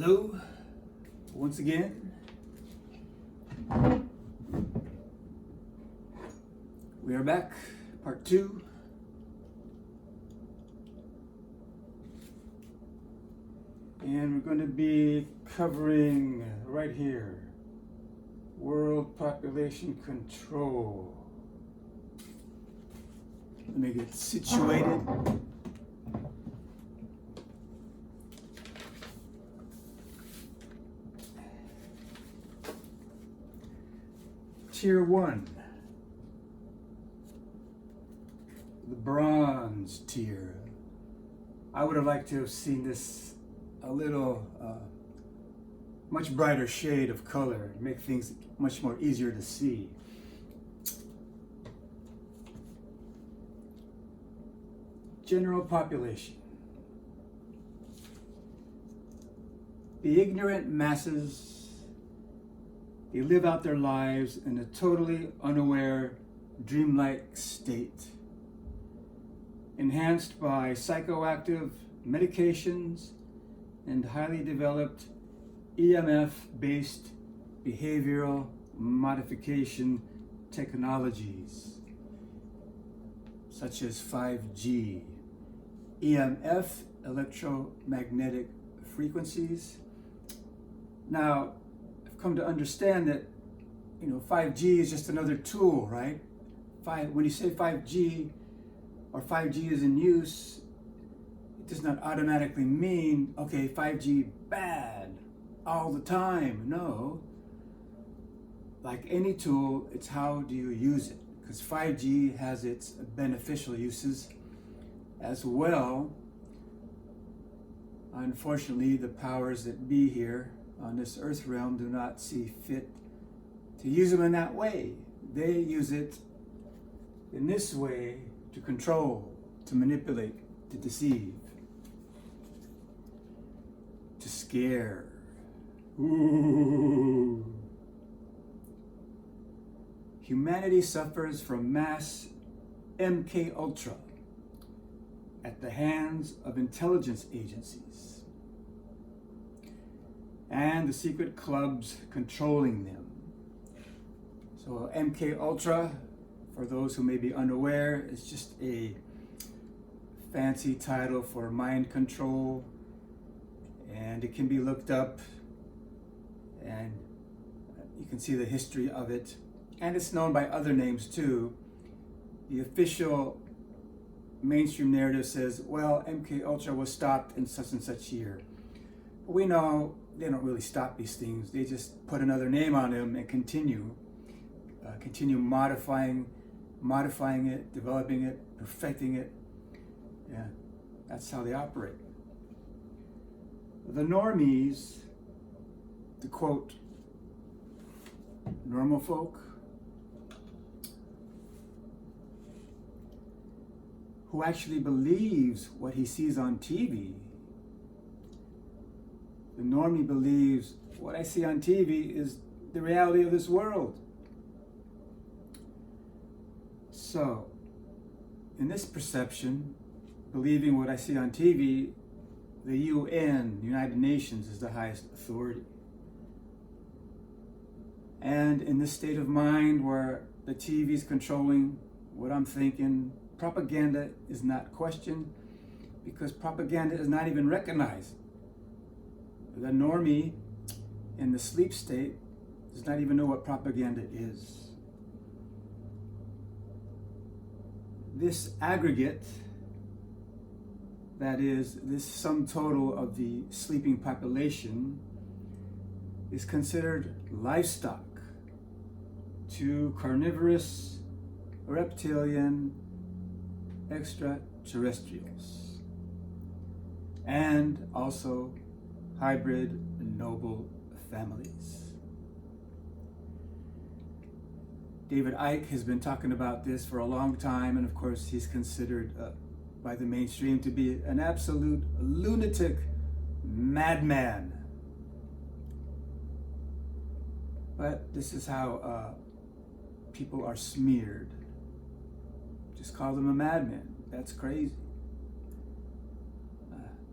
Hello, once again. We are back, part 2. And we're going to be covering right here, world population control. Let me get situated. Tier 1, the bronze tier. I would have liked to have seen this a little much brighter shade of color, make things much more easier to see. General population. The ignorant masses, they live out their lives in a totally unaware, dreamlike state, enhanced by psychoactive medications and highly developed EMF-based behavioral modification technologies, such as 5G, EMF, electromagnetic frequencies. Now, come to understand that 5G is just another tool, right? When you say 5G or 5G is in use, it does not automatically mean, okay, 5G bad all the time. No. Like any tool, it's how do you use it? Because 5G has its beneficial uses as well. Unfortunately, the powers that be here on this earth realm do not see fit to use them in that way. They use it in this way to control, to manipulate, to deceive, to scare. Ooh. Humanity suffers from mass MK Ultra at the hands of intelligence agencies and the secret clubs controlling them. So MK Ultra, for those who may be unaware, is just a fancy title for mind control, and it can be looked up and you can see the history of it, and it's known by other names too. The official mainstream narrative says, well, MK Ultra was stopped in such and such year. We know they don't really stop these things. They just put another name on them and continue modifying it, developing it, perfecting it. Yeah, that's how they operate. The normies, to quote normal folk, who actually believes what he sees on TV. The normie believes what I see on TV is the reality of this world. So, in this perception, believing what I see on TV, the UN, United Nations, is the highest authority. And in this state of mind where the TV is controlling what I'm thinking, propaganda is not questioned because propaganda is not even recognized. The normie in the sleep state does not even know what propaganda is. This aggregate, that is, this sum total of the sleeping population, is considered livestock to carnivorous, reptilian, extraterrestrials, and also hybrid noble families. David Icke has been talking about this for a long time, and of course he's considered by the mainstream to be an absolute lunatic madman. But this is how people are smeared. Just call them a madman. That's crazy.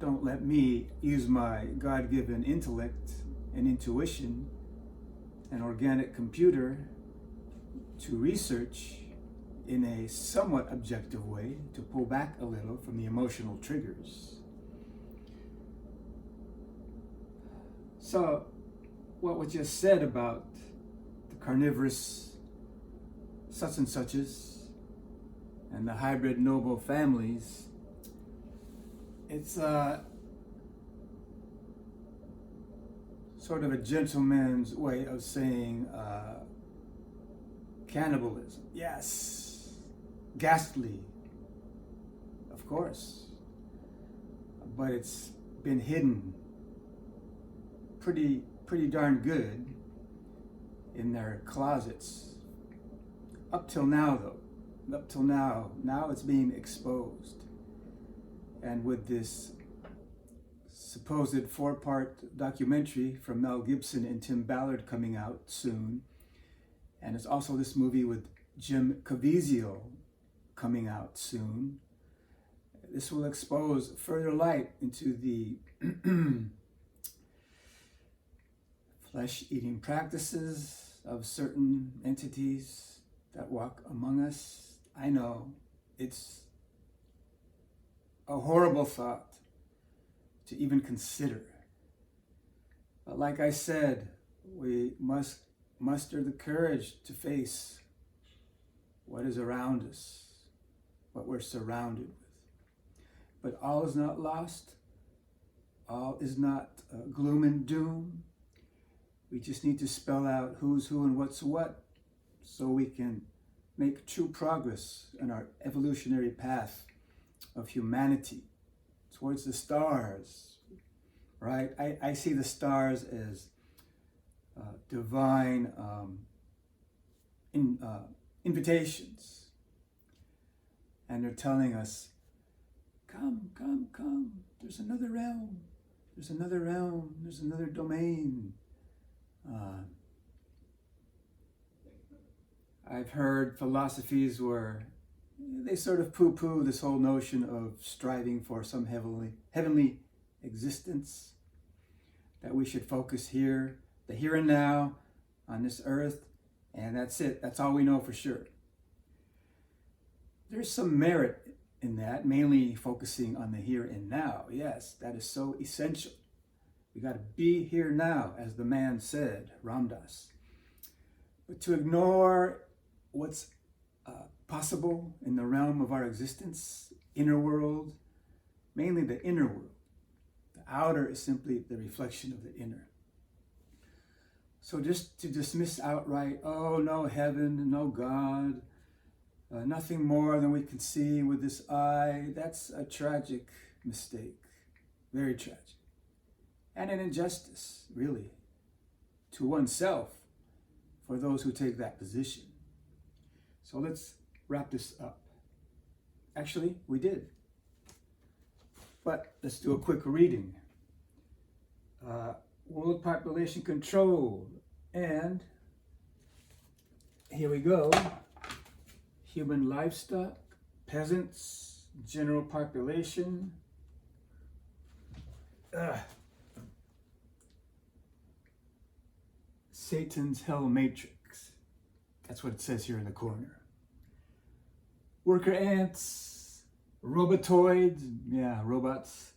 don't let me use my God-given intellect and intuition and organic computer to research in a somewhat objective way, to pull back a little from the emotional triggers. So what was just said about the carnivorous such and suches and the hybrid noble families, it's sort of a gentleman's way of saying cannibalism. Yes, ghastly, of course, but it's been hidden pretty darn good in their closets up till now, though. Up till now it's being exposed. And with this supposed 4-part documentary from Mel Gibson and Tim Ballard coming out soon, and it's also this movie with Jim Caviezel coming out soon, this will expose further light into the flesh-eating practices of certain entities that walk among us. I know it's a horrible thought to even consider. But like I said, we must muster the courage to face what is around us, what we're surrounded with. But all is not lost. All is not gloom and doom. We just need to spell out who's who and what's what so we can make true progress in our evolutionary path of humanity towards the stars, right? I see the stars as divine invitations. And they're telling us, come, come, come. There's another realm. There's another realm. There's another domain. I've heard philosophies where they sort of poo-poo this whole notion of striving for some heavenly existence, that we should focus here, the here and now, on this earth, and that's it. That's all we know for sure. There's some merit in that, mainly focusing on the here and now. Yes, that is so essential. We got to be here now, as the man said, Ram Dass. But to ignore what's possible in the realm of our existence, inner world, mainly the inner world. The outer is simply the reflection of the inner. So just to dismiss outright, oh, no heaven, no God, nothing more than we can see with this eye, that's a tragic mistake, very tragic. And an injustice, really, to oneself for those who take that position. So let's wrap this up. Actually, we did. But let's do a quick reading. World population control, and here we go. Human livestock, peasants, general population. Satan's hell matrix. That's what it says here in the corner. Worker ants, robotoids, robots,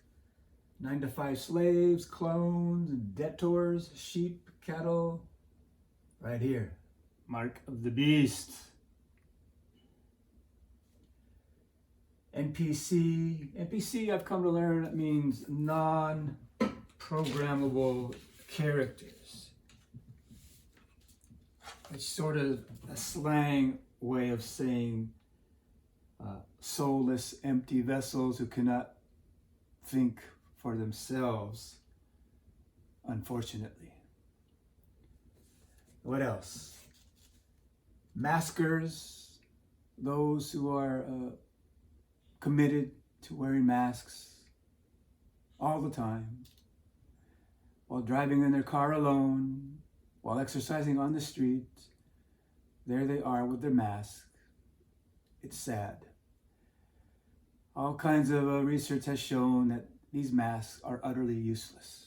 9-to-5 slaves, clones, debtors, sheep, cattle. Right here, mark of the beast. NPC. NPC, I've come to learn, it means non-programmable characters. It's sort of a slang way of saying soulless, empty vessels who cannot think for themselves, unfortunately. What else? Maskers, those who are committed to wearing masks all the time, while driving in their car alone, while exercising on the street. There they are with their mask. It's sad. All kinds of research has shown that these masks are utterly useless.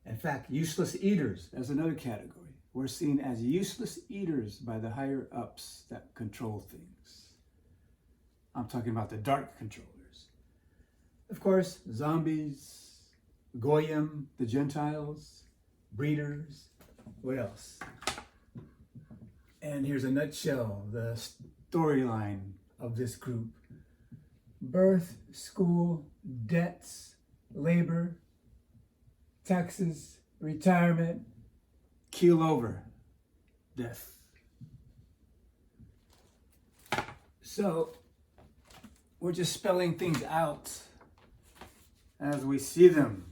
In fact, useless eaters, that's another category. We're seen as useless eaters by the higher ups that control things. I'm talking about the dark controllers. Of course, zombies, Goyim, the Gentiles, breeders, what else? And here's a nutshell, the storyline of this group. Birth, school, debts, labor, taxes, retirement, keel over, death. So, we're just spelling things out as we see them.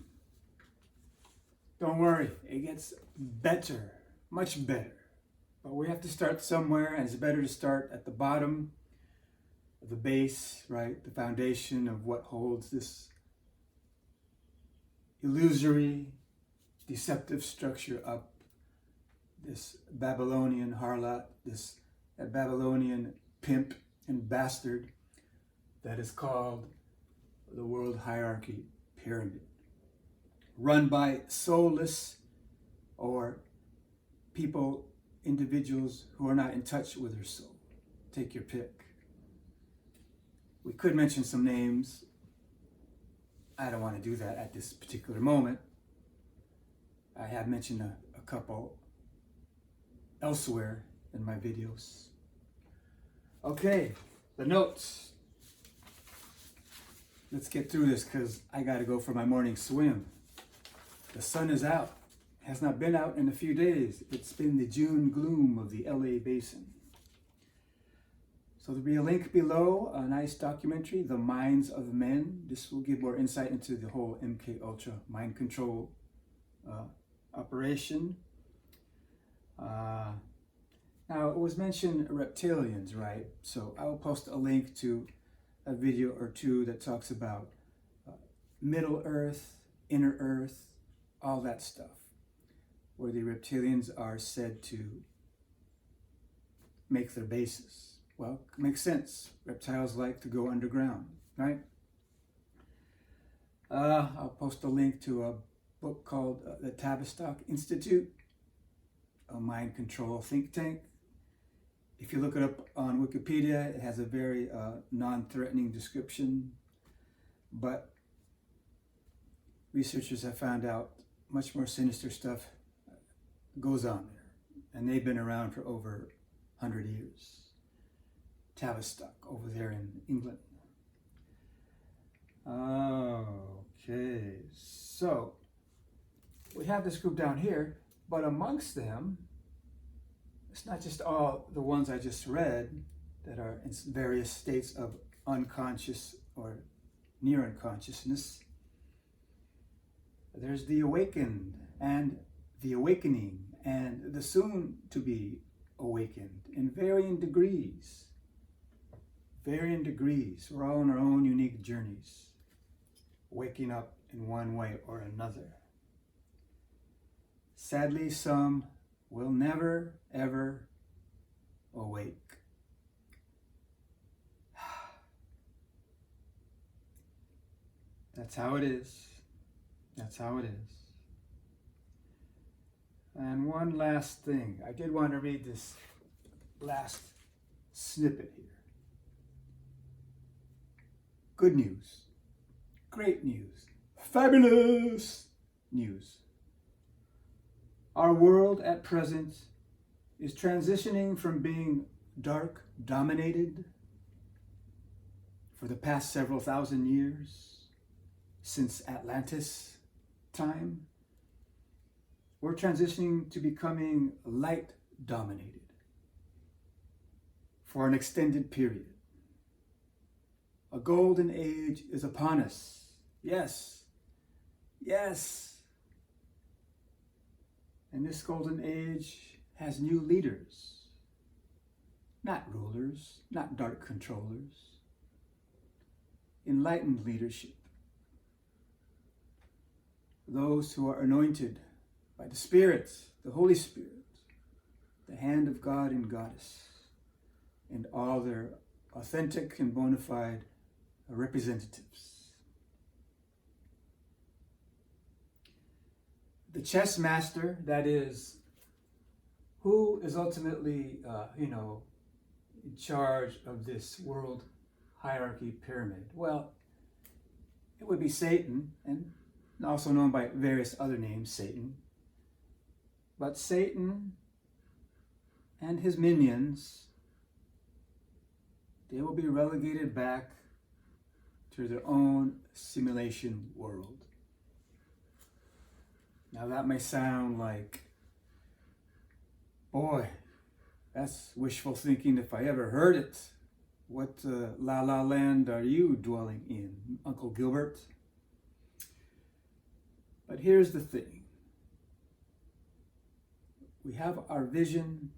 Don't worry, it gets better, much better. But we have to start somewhere, and it's better to start at the bottom of the base, right? The foundation of what holds this illusory, deceptive structure up, this Babylonian harlot, this Babylonian pimp and bastard that is called the world hierarchy pyramid, run by soulless or people, individuals who are not in touch with their soul. Take your pick. We could mention some names. I don't want to do that at this particular moment. I have mentioned a couple elsewhere in my videos. Okay, the notes. Let's get through this because I got to go for my morning swim. The sun is out. Has not been out in a few days. It's been the June gloom of the LA basin. So there'll be a link below, a nice documentary, The Minds of Men. This will give more insight into the whole MK Ultra mind control operation. Now it was mentioned reptilians, right? So I will post a link to a video or two that talks about Middle Earth, Inner Earth, all that stuff, where the reptilians are said to make their bases. Well, it makes sense. Reptiles like to go underground, right? I'll post a link to a book called the Tavistock Institute, a mind control think tank. If you look it up on Wikipedia, it has a very non-threatening description, but researchers have found out much more sinister stuff goes on there, and they've been around for over 100 years. Tavistock over there in England. Okay, so we have this group down here, but amongst them, it's not just all the ones I just read that are in various states of unconscious or near unconsciousness. There's the awakened and the awakening and the soon to be awakened in varying degrees. Varying degrees. We're all on our own unique journeys, waking up in one way or another. Sadly, some will never, ever awake. That's how it is. That's how it is. And one last thing. I did want to read this last snippet here. Good news. Great news. Fabulous news. Our world at present is transitioning from being dark dominated for the past several thousand years since Atlantis time. We're transitioning to becoming light dominated for an extended period. A golden age is upon us. Yes. Yes. And this golden age has new leaders, not rulers, not dark controllers. Enlightened leadership. Those who are anointed by the Spirit, the Holy Spirit, the hand of God and Goddess, and all their authentic and bona fide representatives. The chess master, that is, who is ultimately, in charge of this world hierarchy pyramid? Well, it would be Satan, and also known by various other names, Satan. But Satan and his minions, they will be relegated back to their own simulation world. Now that may sound like, boy, that's wishful thinking if I ever heard it. What la la land are you dwelling in, Uncle Gilbert? But here's the thing. We have our vision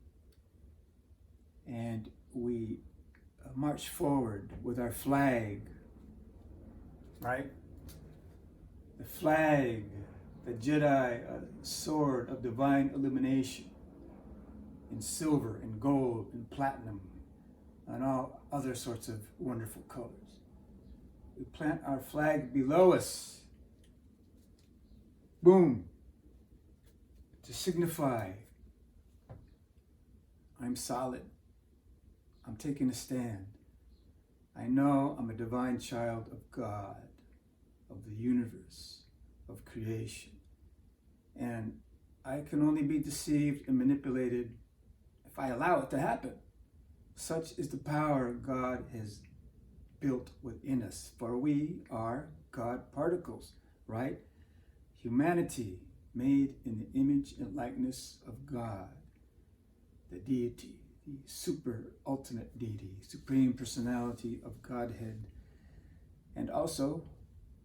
and we march forward with our flag, right? The flag, the Jedi sword of divine illumination in silver and gold and platinum and all other sorts of wonderful colors. We plant our flag below us. Boom. To signify, I'm solid. I'm taking a stand. I know I'm a divine child of God, of the universe, of creation. And I can only be deceived and manipulated if I allow it to happen. Such is the power God has built within us, for we are God particles, right? Humanity made in the image and likeness of God, the deity, the super ultimate deity, supreme personality of Godhead, and also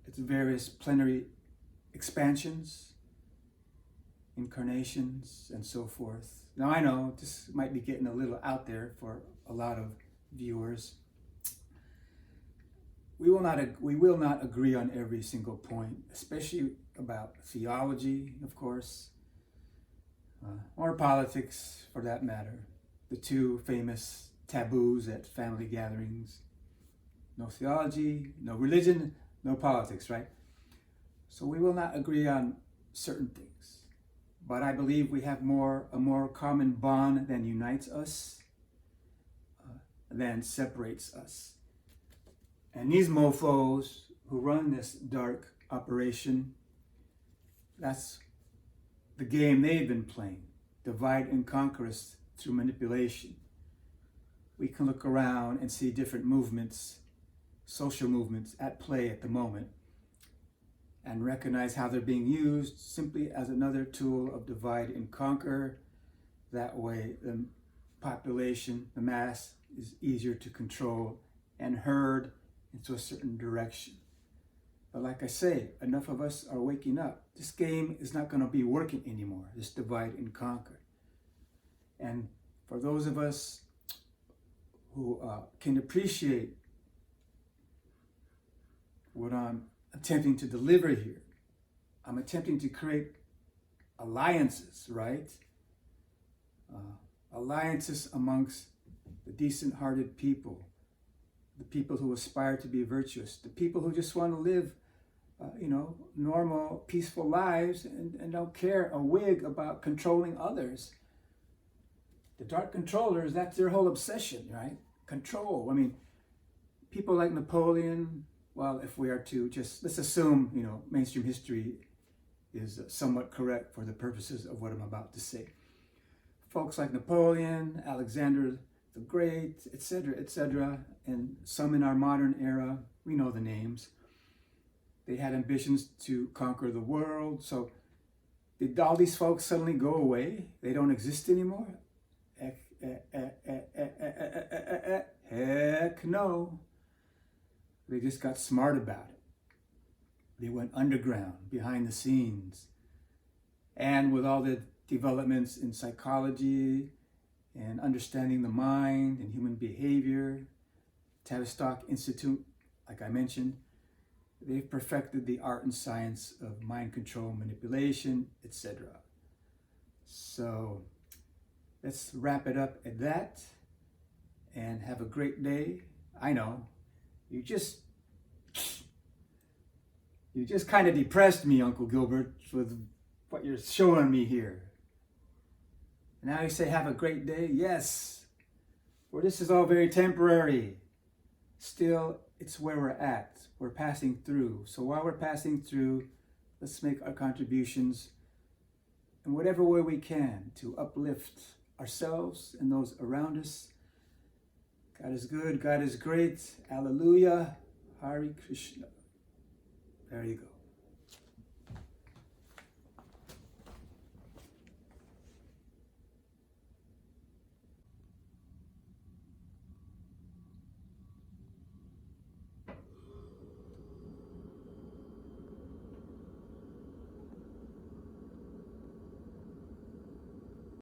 its various plenary expansions, incarnations, and so forth. Now I know this might be getting a little out there for a lot of viewers. We will not agree on every single point, especially about theology, of course, or politics for that matter. The two famous taboos at family gatherings. No theology, no religion, no politics, right? So we will not agree on certain things. But I believe we have a more common bond than unites us, than separates us. And these mofos who run this dark operation, that's the game they've been playing. Divide and conquer us through manipulation. We can look around and see different movements, social movements at play at the moment, and recognize how they're being used simply as another tool of divide and conquer. That way, the population, the mass, is easier to control and herd into a certain direction. But like I say, enough of us are waking up. This game is not going to be working anymore, this divide and conquer. And for those of us who can appreciate what I'm attempting to deliver here, I'm attempting to create alliances, right? Alliances amongst the decent-hearted people, the people who aspire to be virtuous, the people who just want to live, normal, peaceful lives and don't care a wig about controlling others. The dark controllers, that's their whole obsession, right? Control. I mean, people like Napoleon, well, if we are to just, let's assume, mainstream history is somewhat correct for the purposes of what I'm about to say. Folks like Napoleon, Alexander the Great, etc., and some in our modern era, we know the names. They had ambitions to conquer the world. So did all these folks suddenly go away? They don't exist anymore? Heck no. They just got smart about it. They went underground, behind the scenes. And with all the developments in psychology and understanding the mind and human behavior, Tavistock Institute, like I mentioned, they've perfected the art and science of mind control, manipulation, etc. So let's wrap it up at that and have a great day. I know, you just You just kind of depressed me, Uncle Gilbert, with what you're showing me here. And now you say, have a great day? Yes. For this is all very temporary. Still, it's where we're at. We're passing through. So while we're passing through, let's make our contributions in whatever way we can to uplift ourselves and those around us. God is good. God is great. Hallelujah. Hare Krishna. There you go.